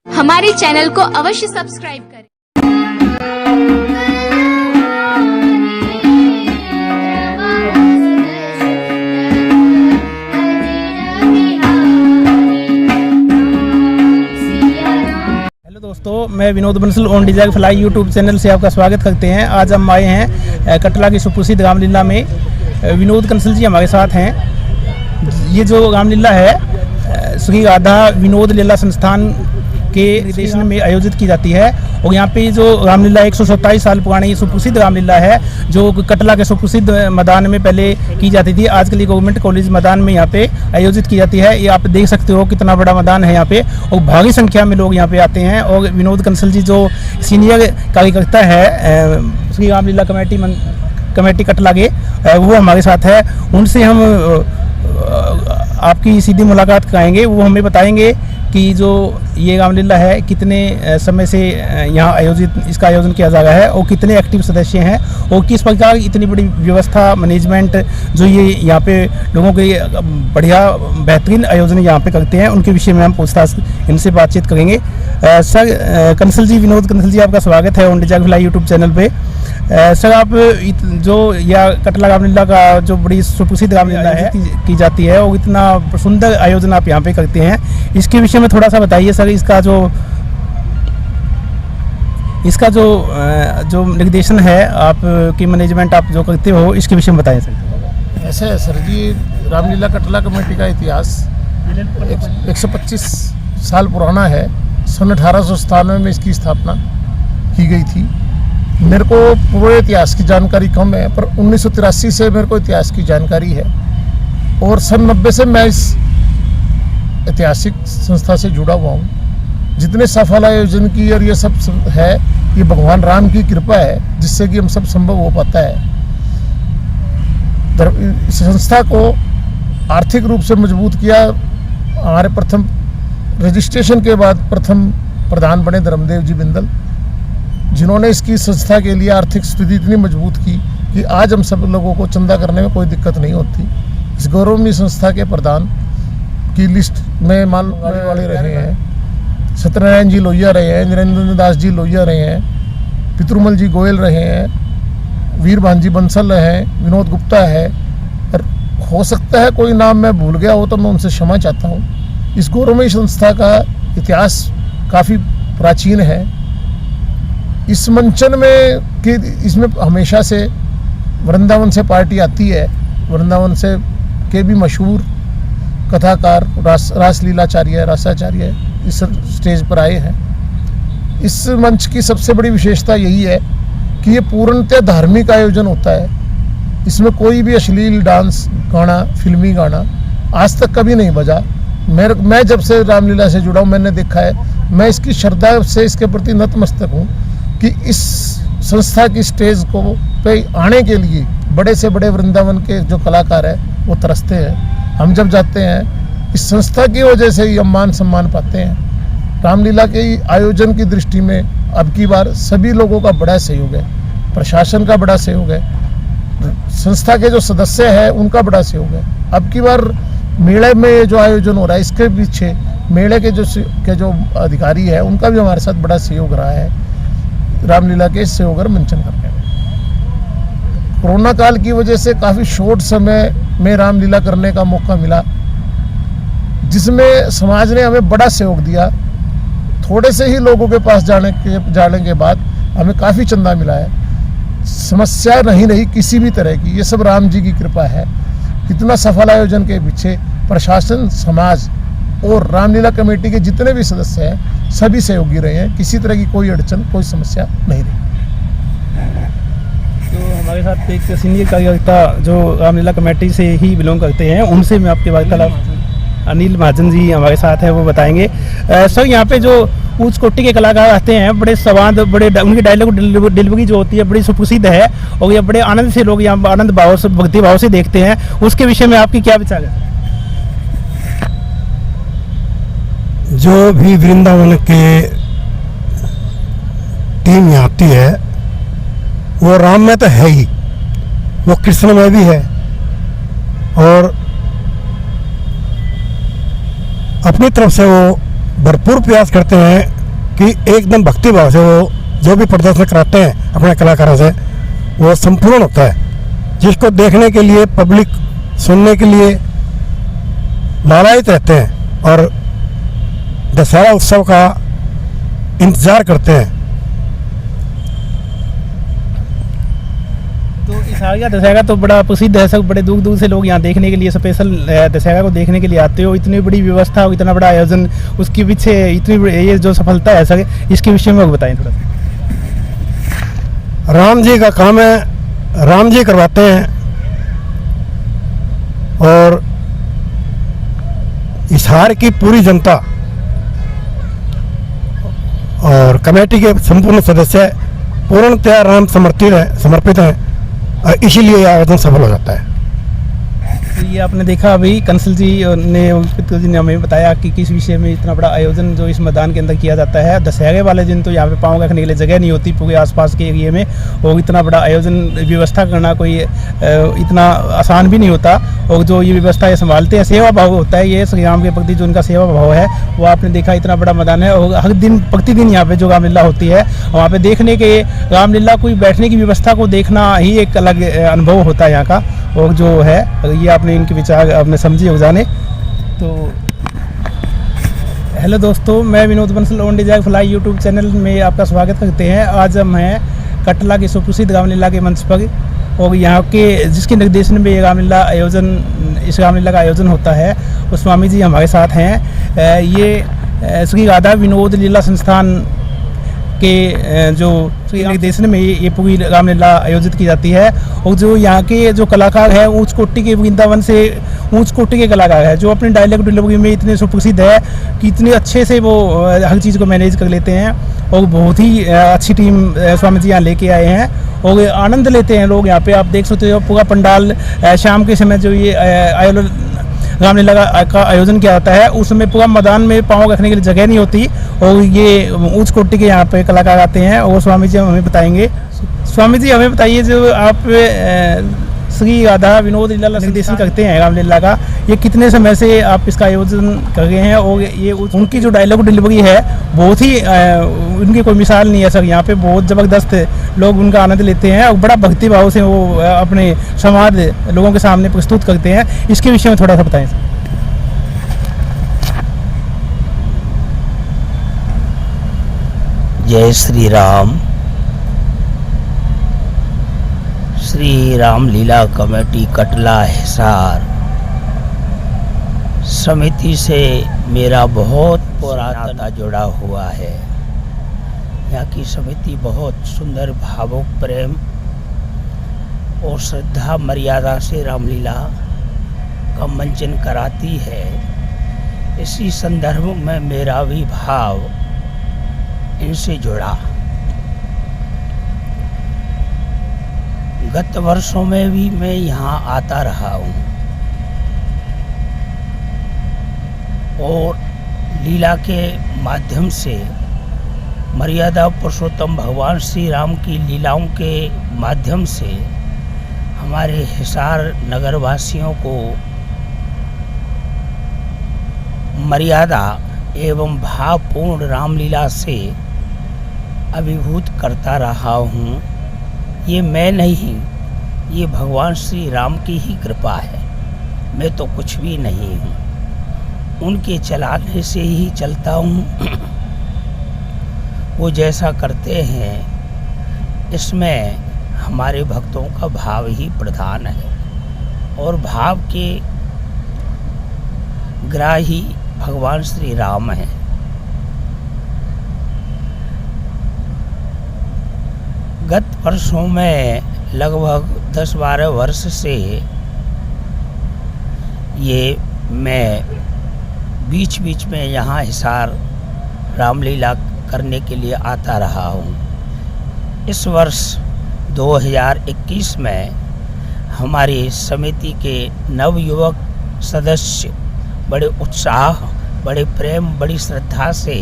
हमारे चैनल को अवश्य सब्सक्राइब करें। हेलो दोस्तों, मैं Vinod Bansal on Dzire fly YouTube channel से आपका स्वागत करते हैं। आज हम आए हैं कटला की सुप्रसिद्ध रामलीला में। विनोद कंसल जी हमारे साथ हैं। ये जो रामलीला है श्री राधा विनोद लीला संस्थान के निर्देशन में आयोजित की जाती है और यहाँ पे जो रामलीला 127 साल पुरानी सुप्रसिद्ध रामलीला है जो कटला के सुप्रसिद्ध मैदान में पहले की जाती थी, आजकल गवर्नमेंट कॉलेज मैदान में यहाँ पे आयोजित की जाती है। ये आप देख सकते हो कितना बड़ा मैदान है यहाँ पे और भारी संख्या में लोग यहाँ पे आते हैं। और विनोद कंसल जी जो सीनियर कार्यकर्ता है श्री रामलीला कमेटी कटला के, वो हमारे साथ है। उनसे हम आपकी सीधी मुलाकात कराएंगे। वो हमें बताएंगे कि जो ये रामलीला है कितने समय से यहाँ इसका आयोजन किया जा रहा है और कितने एक्टिव सदस्य हैं और किस प्रकार इतनी बड़ी व्यवस्था मैनेजमेंट जो ये यहाँ पे लोगों के बढ़िया बेहतरीन आयोजन यहाँ पे करते हैं, उनके विषय में हम पूछताछ इनसे बातचीत करेंगे। सर कंसल जी, विनोद कंसल जी, आपका स्वागत है on Dzire fly YouTube channel पे। सर, आप जो यह कटला रामलीला का जो बड़ी सुप्रसिद्ध रामलीला है की जाती है और इतना सुंदर आयोजन आप यहाँ पे करते हैं, इसके विषय में थोड़ा सा बताइए सर। इसका जो निर्देशन है आप की मैनेजमेंट आप जो करते हो, इसके विषय में बताइए सर। ऐसे है सर जी, रामलीला कटला कमेटी का इतिहास 125 साल पुराना है। सन 1897 में इसकी स्थापना की गई थी। मेरे को पूरे इतिहास की जानकारी कम है, पर 1983 से मेरे को इतिहास की जानकारी है और सन 90 से मैं इस ऐतिहासिक संस्था से जुड़ा हुआ हूँ। जितने सफल आयोजन की और ये सब है, ये भगवान राम की कृपा है जिससे कि हम सब संभव हो पाता है। इस संस्था को आर्थिक रूप से मजबूत किया हमारे प्रथम रजिस्ट्रेशन के बाद प्रथम प्रधान बने धर्मदेव जी बिंदल, जिन्होंने इसकी संस्था के लिए आर्थिक स्थिति इतनी मजबूत की कि आज हम सब लोगों को चंदा करने में कोई दिक्कत नहीं होती। इस गौरवनीय संस्था के प्रधान की लिस्ट में मान वाले रहे हैं सत्यनारायण जी लोहिया रहे हैं, नरेंद्र दास जी लोहिया रहे हैं, पितृमल जी गोयल रहे हैं, वीर भांजी बंसल रहे हैं, विनोद गुप्ता है। और हो सकता है कोई नाम मैं भूल गया हो तो मैं उनसे क्षमा चाहता हूँ। इस गौरवमयी संस्था का इतिहास काफ़ी प्राचीन है। इस मंचन में कि इसमें हमेशा से वृंदावन से पार्टी आती है। वृंदावन से के भी मशहूर कथाकार रासलीलाचार्य रासाचार्य इस स्टेज पर आए हैं। इस मंच की सबसे बड़ी विशेषता यही है कि ये पूर्णतः धार्मिक आयोजन होता है। इसमें कोई भी अश्लील डांस गाना, फिल्मी गाना आज तक कभी नहीं बजा। मैं जब से रामलीला से जुड़ा हूँ मैंने देखा है, मैं इसकी श्रद्धा से इसके प्रति नतमस्तक हूँ कि इस संस्था की स्टेज को पे आने के लिए बड़े से बड़े वृंदावन के जो कलाकार हैं वो तरसते हैं। हम जब जाते हैं इस संस्था की वजह से ही हम मान सम्मान पाते हैं। रामलीला के आयोजन की दृष्टि में अब की बार सभी लोगों का बड़ा सहयोग है, प्रशासन का बड़ा सहयोग है, संस्था के जो सदस्य हैं उनका बड़ा सहयोग है। अब की बार मेले में जो आयोजन हो रहा है इसके पीछे मेले के जो अधिकारी है उनका भी हमारे साथ बड़ा सहयोग रहा है रामलीला के सहयोग और मंचन करने में। कोरोना काल की वजह से काफ़ी शॉर्ट समय में रामलीला करने का मौका मिला, जिसमें समाज ने हमें बड़ा सहयोग दिया। थोड़े से ही लोगों के पास जाने के बाद हमें काफ़ी चंदा मिला है। समस्या नहीं रही किसी भी तरह की। ये सब राम जी की कृपा है। इतना सफल आयोजन के पीछे प्रशासन, समाज और रामलीला कमेटी के जितने भी सदस्य हैं सभी सहयोगी रहे हैं। किसी तरह की कोई अड़चन, कोई समस्या नहीं रही। तो हमारे साथ एक सीनियर कार्यकर्ता जो रामलीला कमेटी से ही बिलोंग करते हैं, उनसे मैं आपके वार्तालाप अनिल महाजन जी हमारे साथ है, वो बताएंगे। सर, यहाँ पे जो उच्च कोटि के कलाकार आते हैं, बड़े संवाद, बड़े उनकी डायलॉग डिलीवरी जो होती है बड़ी सुप्रसिद्ध है और ये बड़े आनंद से लोग यहाँ आनंद भाव से, भक्ति भाव से देखते हैं। उसके विषय में आपकी क्या विचार है? जो भी वृंदावन के टीम यहाँ आती है वो राम में तो है ही, वो कृष्ण में भी है और अपनी तरफ से वो भरपूर प्रयास करते हैं कि एकदम भक्ति भाव से वो जो भी प्रदर्शन कराते हैं अपने कलाकारों से वो संपूर्ण होता है, जिसको देखने के लिए पब्लिक सुनने के लिए लालायित रहते हैं और दशहरा उत्सव का इंतजार करते हैं। तो इस आगे दशहरा तो बड़ा प्रसिद्ध है, सब बड़े दूर दूर से लोग यहाँ देखने के लिए स्पेशल दशहरा को देखने के लिए आते हो। इतनी बड़ी व्यवस्था और इतना बड़ा आयोजन, उसके पीछे ये जो सफलता है सर, इसके विषय में बताएं थोड़ा सा। राम जी का काम है, राम जी करवाते हैं और हिसार की पूरी जनता और कमेटी के संपूर्ण सदस्य पूर्णतया राम समर्पित हैं और इसीलिए यह आयोजन सफल हो जाता है। ये आपने देखा अभी कंसल जी ने, जी ने हमें बताया कि किस विषय में इतना बड़ा आयोजन जो इस मैदान के अंदर किया जाता है। दशहरे वाले दिन तो यहाँ पे पाँव रखने के लिए जगह नहीं होती पूरे आसपास के एरिए में, और इतना बड़ा आयोजन व्यवस्था करना कोई इतना आसान भी नहीं होता। और जो ये व्यवस्था ये संभालते हैं, सेवा भाव होता है, ये श्री राम के प्रति जो उनका सेवा भाव है वो आपने देखा। इतना बड़ा मैदान है और हर दिन प्रतिदिन यहाँ पे जो रामलीला होती है वहाँ पे देखने के रामलीला कोई बैठने की व्यवस्था को देखना ही एक अलग अनुभव होता है यहाँ का। और जो है ये आपने इनके विचार आपने समझे हो जाने। तो हेलो दोस्तों, मैं Vinod Bansal on Dzire fly YouTube channel में आपका स्वागत करते हैं। आज हम हैं कटला के सुप्रसिद्ध रामलीला के मंच पर और यहाँ के जिसके निर्देशन में ये रामलीला का आयोजन होता है, वो स्वामी जी हमारे साथ हैं। ये श्री राधा विनोद लीला संस्थान के जो निर्देशन में ये पूरी रामलीला आयोजित की जाती है। और जो यहाँ के जो कलाकार हैं उच्च कोटि के, वृंदावन से उच्च कोटि के कलाकार हैं, जो अपने डायलॉग डिलीवरी में इतने सुप्रसिद्ध है कि इतने अच्छे से वो हर चीज़ को मैनेज कर लेते हैं। और बहुत ही अच्छी टीम स्वामी जी यहाँ लेके आए हैं और आनंद लेते हैं लोग। यहाँ पे आप देख सकते हो पूरा पंडाल शाम के समय जो ये रामलीला का आयोजन किया जाता है, उसमें पूरा मैदान में पाँव रखने के लिए जगह नहीं होती और ये उच्च कोटि के यहाँ पे कलाकार आते हैं और स्वामी जी हमें बताएंगे। स्वामी जी हमें बताइए, जो आप श्री राधा विनोद लीला निर्देशन करते हैं रामलीला का, ये कितने समय से आप इसका आयोजन कर रहे हैं? और ये उनकी जो डायलॉग डिलीवरी है बहुत ही उनकी कोई मिसाल नहीं है सर। यहाँ पे बहुत ज़बरदस्त लोग उनका आनंद लेते हैं और बड़ा भक्ति भाव से वो अपने संवाद लोगों के सामने प्रस्तुत करते हैं। इसके विषय में थोड़ा सा बताएं सर। जय श्री राम। श्री राम लीला कमेटी कटला हिसार समिति से मेरा बहुत पुराना जुड़ा हुआ है। यहाँ की समिति बहुत सुंदर भावुक प्रेम और श्रद्धा मर्यादा से रामलीला का मंचन कराती है। इसी संदर्भ में मेरा भी भाव इनसे जुड़ा। गत वर्षों में भी मैं यहाँ आता रहा हूँ और लीला के माध्यम से मर्यादा पुरुषोत्तम भगवान श्री राम की लीलाओं के माध्यम से हमारे हिसार नगरवासियों को मर्यादा एवं भावपूर्ण रामलीला से अभिभूत करता रहा हूँ। ये मैं नहीं, ये भगवान श्री राम की ही कृपा है। मैं तो कुछ भी नहीं हूँ, उनके चलाने से ही चलता हूँ। वो जैसा करते हैं इसमें हमारे भक्तों का भाव ही प्रधान है और भाव के ग्राही भगवान श्री राम हैं। गत वर्षों में लगभग 10-12 वर्ष से ये मैं बीच बीच में यहाँ हिसार रामलीला करने के लिए आता रहा हूँ। इस वर्ष 2021 में हमारी समिति के नवयुवक सदस्य बड़े उत्साह, बड़े प्रेम, बड़ी श्रद्धा से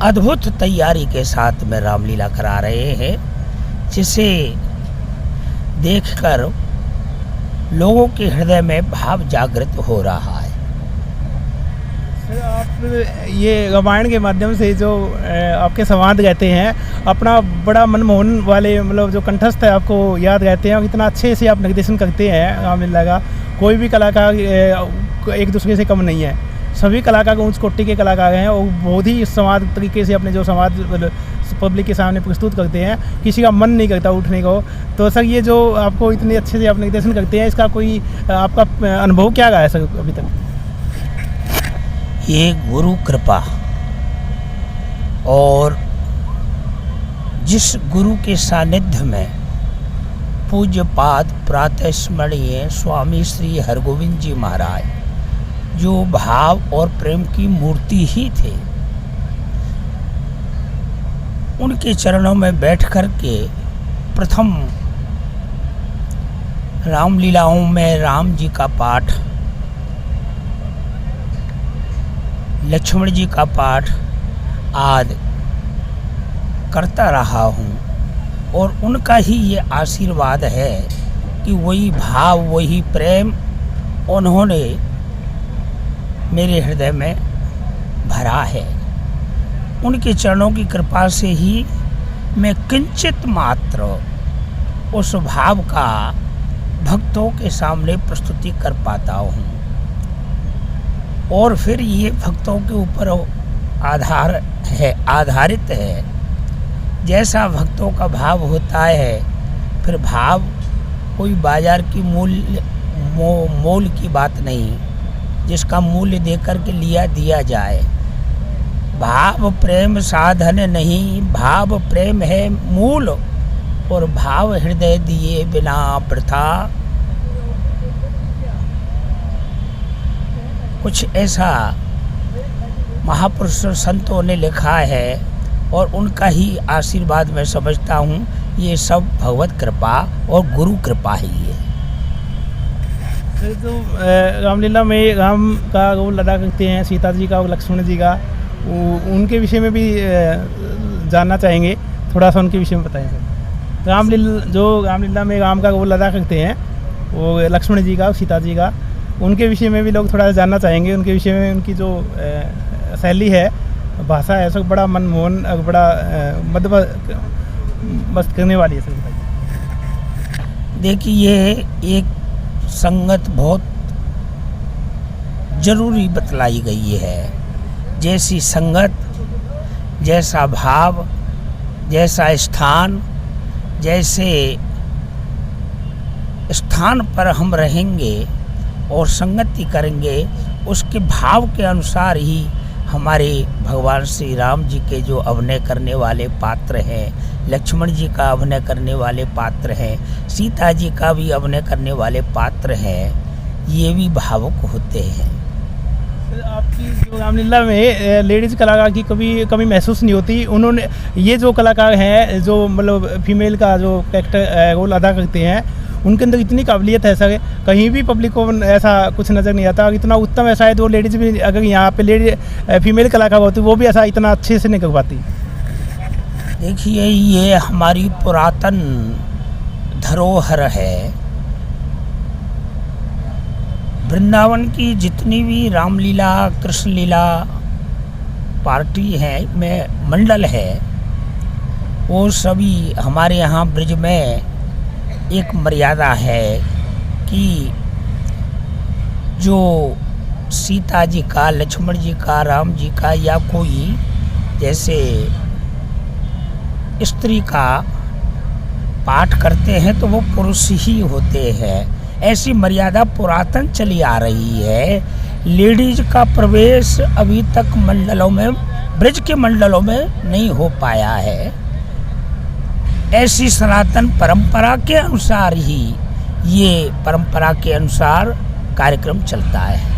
अद्भुत तैयारी के साथ में रामलीला करा रहे हैं, जिसे देखकर लोगों के हृदय में भाव जागृत हो रहा है। सर, आप ये रामायण के माध्यम से जो आपके संवाद रहते हैं, अपना बड़ा मनमोहन वाले मतलब जो कंठस्थ है आपको याद रहते हैं, और इतना अच्छे से आप निर्देशन करते हैं रामलीला का। कोई भी कलाकार एक दूसरे से कम नहीं है, सभी कलाकार उच्च कोटि के कलाकार हैं और बहुत ही संवाद तरीके से अपने जो संवाद पब्लिक के सामने प्रस्तुत करते हैं, किसी का मन नहीं करता उठने को। तो सर, ये जो आपको इतने अच्छे से आप निर्देशन करते हैं, इसका कोई आपका अनुभव क्या रहा है सर अभी तक? ये गुरु कृपा, और जिस गुरु के सानिध्य में पूज्यपाद प्रातः स्मरणीय स्वामी श्री हरगोविंद जी महाराज जो भाव और प्रेम की मूर्ति ही थे, उनके चरणों में बैठ कर के प्रथम रामलीलाओं में राम जी का पाठ, लक्ष्मण जी का पाठ आदि करता रहा हूँ, और उनका ही ये आशीर्वाद है कि वही भाव वही प्रेम उन्होंने मेरे हृदय में भरा है। उनके चरणों की कृपा से ही मैं किंचित मात्र उस भाव का भक्तों के सामने प्रस्तुति कर पाता हूँ, और फिर ये भक्तों के ऊपर आधारित है। जैसा भक्तों का भाव होता है, फिर भाव कोई बाजार की मोल की बात नहीं, जिसका मूल्य देकर के दिया जाए। भाव प्रेम साधन नहीं, भाव प्रेम है मूल, और भाव हृदय दिए बिना वृथा। कुछ ऐसा महापुरुष संतों ने लिखा है, और उनका ही आशीर्वाद मैं समझता हूँ। ये सब भगवत कृपा और गुरु कृपा ही है। तो रामलीला में राम का रोल अदा करते हैं, सीता जी का और लक्ष्मण जी का, उनके विषय में भी जानना चाहेंगे, थोड़ा सा उनके विषय में बताएं सर। रामलीला में राम का रोल अदा करते हैं, वो लक्ष्मण जी का और सीता जी का, उनके विषय में भी लोग थोड़ा सा जानना चाहेंगे। उनके विषय में उनकी जो शैली है, भाषा है, सब बड़ा मनमोहन और बड़ा मस्त करने वाली है सर। देखिए, ये एक संगत बहुत जरूरी बतलाई गई है। जैसी संगत, जैसा भाव, जैसा स्थान, जैसे स्थान पर हम रहेंगे और संगति करेंगे, उसके भाव के अनुसार ही हमारे भगवान श्री राम जी के जो अभिनय करने वाले पात्र हैं, लक्ष्मण जी का अभिनय करने वाले पात्र हैं, सीता जी का भी अभिनय करने वाले पात्र हैं, ये भी भावुक होते हैं। आपकी जो रामलीला में लेडीज़ कलाकार की कभी कमी महसूस नहीं होती? उन्होंने ये जो कलाकार हैं, जो मतलब फीमेल का जो कैरेक्टर रोल अदा करते हैं, उनके अंदर इतनी काबिलियत है सर, कहीं भी पब्लिक को ऐसा कुछ नज़र नहीं आता। इतना उत्तम है, शायद वो लेडीज़ भी अगर यहाँ पे फीमेल कलाकार होती वो भी ऐसा इतना अच्छे से नहीं कर पाती। देखिए, ये हमारी पुरातन धरोहर है। वृंदावन की जितनी भी रामलीला, कृष्ण लीला पार्टी है में मंडल है, वो सभी हमारे यहाँ ब्रज में एक मर्यादा है कि जो सीता जी का, लक्ष्मण जी का, राम जी का या कोई जैसे स्त्री का पाठ करते हैं तो वो पुरुष ही होते हैं। ऐसी मर्यादा पुरातन चली आ रही है। लेडीज का प्रवेश अभी तक मंडलों में, ब्रज के मंडलों में नहीं हो पाया है। ऐसी सनातन परंपरा के अनुसार ही, ये परंपरा के अनुसार कार्यक्रम चलता है।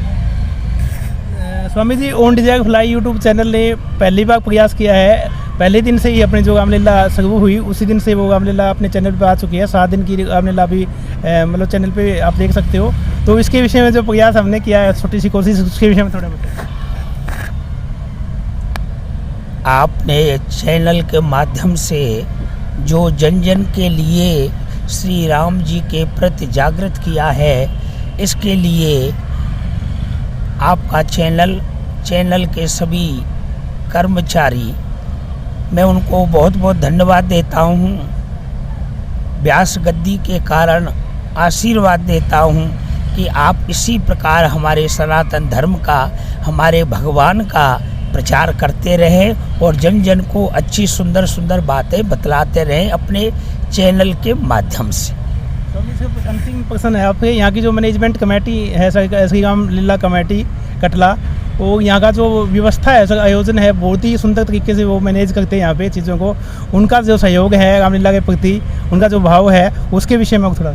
Swami ji, on Dzire fly YouTube channel ने पहली बार प्रयास किया है। पहले दिन से ही अपनी जो रामलीला शुरू हुई, उसी दिन से वो रामलीला अपने चैनल पे आ चुकी है। 7 दिन की रामलीला भी मतलब चैनल पे आप देख सकते हो। तो इसके विषय में जो प्रयास हमने किया है, छोटी सी कोशिश, उसके विषय में थोड़ा बताइए। आपने चैनल के माध्यम से जो जन जन के लिए श्री राम जी के प्रति जागृत किया है, इसके लिए आपका चैनल चैनल के सभी कर्मचारी, मैं उनको बहुत बहुत धन्यवाद देता हूँ। व्यास गद्दी के कारण आशीर्वाद देता हूँ कि आप इसी प्रकार हमारे सनातन धर्म का, हमारे भगवान का प्रचार करते रहें और जन जन को अच्छी सुंदर सुंदर बातें बतलाते रहें अपने चैनल के माध्यम से। स्वामी जी, कुछ अंतिम प्रश्न है आपके। यहाँ की जो मैनेजमेंट कमेटी है, श्री रामलीला कमेटी कटला, वो यहाँ का जो व्यवस्था है, आयोजन है, बहुत ही सुंदर तरीके से वो मैनेज करते हैं यहाँ पे चीज़ों को। उनका जो सहयोग है रामलीला के प्रति, उनका जो भाव है, उसके विषय में थोड़ा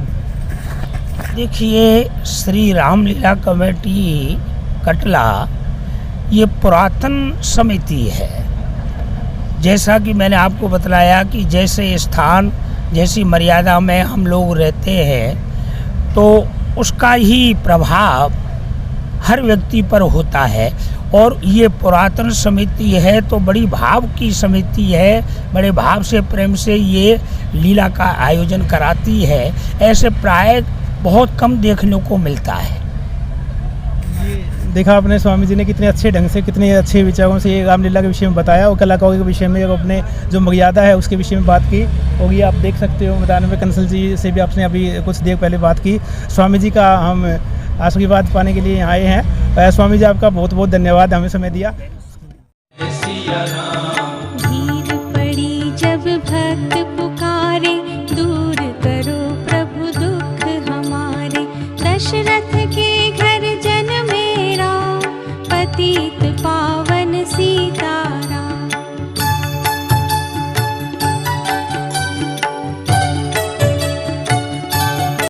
देखिए, श्री रामलीला कमेटी कटला ये पुरातन समिति है। जैसा कि मैंने आपको बतलाया कि जैसे स्थान, जैसी मर्यादा में हम लोग रहते हैं, तो उसका ही प्रभाव हर व्यक्ति पर होता है। और ये पुरातन समिति है तो बड़ी भाव की समिति है, बड़े भाव से, प्रेम से ये लीला का आयोजन कराती है। ऐसे प्राय बहुत कम देखने को मिलता है। देखा आपने स्वामी जी ने कितने अच्छे ढंग से, कितने अच्छे विचारों से ये रामलीला के विषय में बताया और कलाकारों के विषय में, अपने जो मर्यादा है उसके विषय में बात की। और ये आप देख सकते हो, मैदान में कंसल जी से भी आपने अभी कुछ देर पहले बात की। स्वामी जी का हम आशीर्वाद पाने के लिए यहाँ आए हैं। स्वामी जी, आपका बहुत बहुत धन्यवाद, हमें समय दिया। भीड़ पड़ी जब भक्त पुकारे, दूर करो प्रभु दुख हमारे। दशरथ के